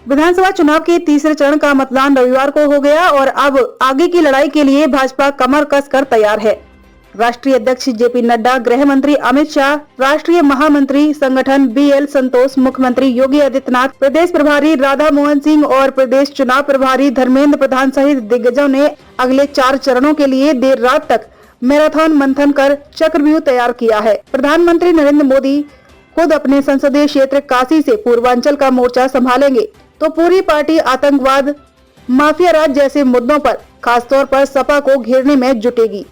विधानसभा चुनाव के तीसरे चरण का मतदान रविवार को हो गया और अब आगे की लड़ाई के लिए भाजपा कमर कसकर तैयार है। राष्ट्रीय अध्यक्ष जेपी नड्डा, गृह मंत्री अमित शाह, राष्ट्रीय महामंत्री संगठन बीएल संतोष, मुख्यमंत्री योगी आदित्यनाथ, प्रदेश प्रभारी राधा मोहन सिंह और प्रदेश चुनाव प्रभारी धर्मेंद्र प्रधान सहित दिग्गजों ने अगले 4 चरणों के लिए देर रात तक मैराथन मंथन कर चक्रव्यूह तैयार किया है। प्रधानमंत्री नरेंद्र मोदी खुद अपने संसदीय क्षेत्र काशी से पूर्वांचल का मोर्चा संभालेंगे, तो पूरी पार्टी आतंकवाद, माफिया राज जैसे मुद्दों पर खासतौर पर सपा को घेरने में जुटेगी।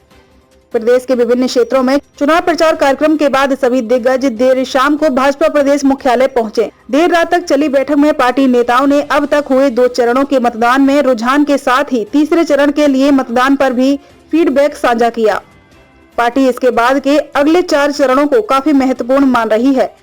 प्रदेश के विभिन्न क्षेत्रों में चुनाव प्रचार कार्यक्रम के बाद सभी दिग्गज देर शाम को भाजपा प्रदेश मुख्यालय पहुंचे। देर रात तक चली बैठक में पार्टी नेताओं ने अब तक हुए 2 चरणों के मतदान में रुझान के साथ ही तीसरे चरण के लिए मतदान पर भी फीडबैक साझा किया। पार्टी इसके बाद के अगले 4 चरणों को काफी महत्वपूर्ण मान रही है।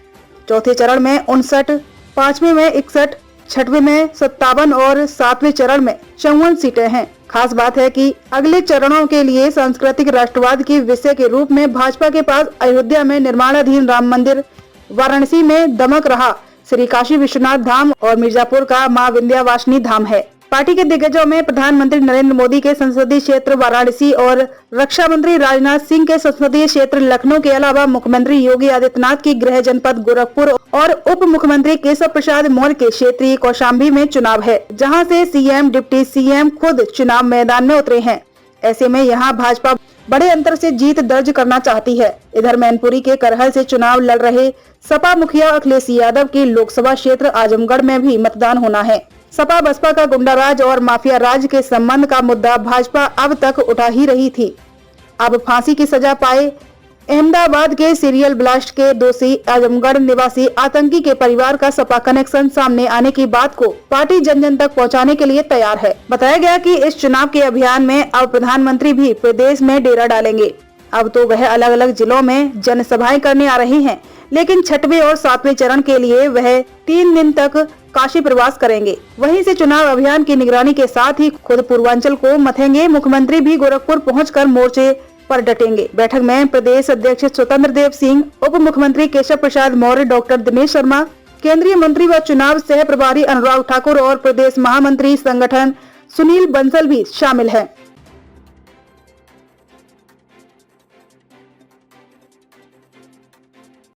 चौथे चरण में 59, 5वें में 61, 6वें में 57 और 7वें चरण में 54 सीटें हैं। खास बात है कि अगले चरणों के लिए सांस्कृतिक राष्ट्रवाद के विषय के रूप में भाजपा के पास अयोध्या में निर्माणाधीन राम मंदिर, वाराणसी में दमक रहा श्री काशी विश्वनाथ धाम और मिर्जापुर का मां विंध्यवासिनी धाम है। पार्टी के दिग्गजों में प्रधानमंत्री नरेंद्र मोदी के संसदीय क्षेत्र वाराणसी और रक्षा मंत्री राजनाथ सिंह के संसदीय क्षेत्र लखनऊ के अलावा मुख्यमंत्री योगी आदित्यनाथ की गृह जनपद गोरखपुर और उप मुख्यमंत्री केशव प्रसाद मौर्य के क्षेत्रीय कौशाम्बी में चुनाव है, जहां से सीएम, डिप्टी सीएम खुद चुनाव मैदान में उतरे हैं। ऐसे में यहां भाजपा बड़े अंतर से जीत दर्ज करना चाहती है। इधर मैनपुरी के करहल से चुनाव लड़ रहे सपा मुखिया अखिलेश यादव के लोकसभा क्षेत्र आजमगढ़ में भी मतदान होना है। सपा बसपा का गुंडाराज और माफिया राज के संबंध का मुद्दा भाजपा अब तक उठा ही रही थी। अब फांसी की सजा पाए अहमदाबाद के सीरियल ब्लास्ट के दोषी आजमगढ़ निवासी आतंकी के परिवार का सपा कनेक्शन सामने आने की बात को पार्टी जन जन तक पहुंचाने के लिए तैयार है। बताया गया कि इस चुनाव के अभियान में अब प्रधानमंत्री भी प्रदेश में डेरा डालेंगे। अब तो वह अलग अलग जिलों में जनसभाएं करने आ रहे हैं, लेकिन 6वें और 7वें चरण के लिए वह 3 दिन तक काशी प्रवास करेंगे। वहीं से चुनाव अभियान की निगरानी के साथ ही खुद पूर्वांचल को मथेंगे। मुख्यमंत्री भी गोरखपुर पहुंचकर मोर्चे पर डटेंगे। बैठक में प्रदेश अध्यक्ष स्वतंत्र देव सिंह, उप मुख्यमंत्री केशव प्रसाद मौर्य, डॉक्टर दिनेश शर्मा, केंद्रीय मंत्री व चुनाव सह प्रभारी अनुराग ठाकुर और प्रदेश महामंत्री संगठन सुनील बंसल भी शामिल है।